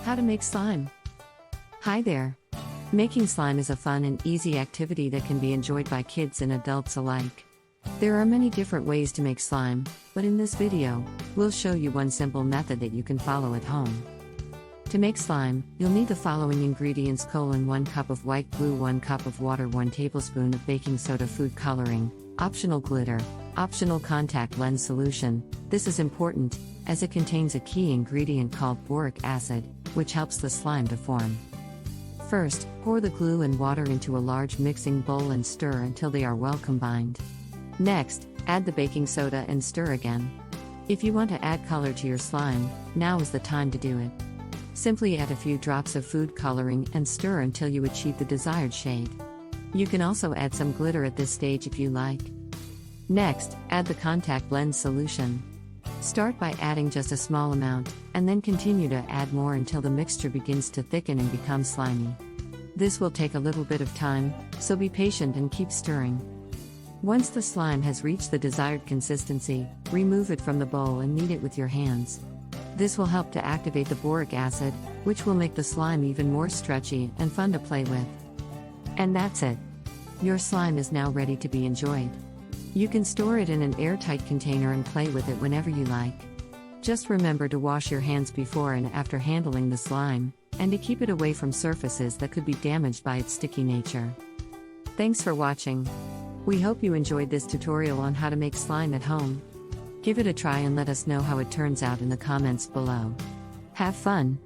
How to make slime. Hi there. Making slime is a fun and easy activity that can be enjoyed by kids and adults alike. There are many different ways to make slime, but in this video, we'll show you one simple method that you can follow at home. To make slime, you'll need the following ingredients: 1 cup of white glue, 1 cup of water, 1 tablespoon of baking soda, food coloring, optional glitter, optional contact lens solution. This is important, as it contains a key ingredient called boric acid, which helps the slime to form. First, pour the glue and water into a large mixing bowl and stir until they are well combined. Next, add the baking soda and stir again. If you want to add color to your slime, now is the time to do it. Simply add a few drops of food coloring and stir until you achieve the desired shade. You can also add some glitter at this stage if you like. Next, add the contact lens solution. Start by adding just a small amount, and then continue to add more until the mixture begins to thicken and become slimy. This will take a little bit of time, so be patient and keep stirring. Once the slime has reached the desired consistency, remove it from the bowl and knead it with your hands. This will help to activate the boric acid, which will make the slime even more stretchy and fun to play with. And that's it. Your slime is now ready to be enjoyed. You can store it in an airtight container and play with it whenever you like. Just remember to wash your hands before and after handling the slime, and to keep it away from surfaces that could be damaged by its sticky nature. Thanks for watching. We hope you enjoyed this tutorial on how to make slime at home. Give it a try and let us know how it turns out in the comments below. Have fun!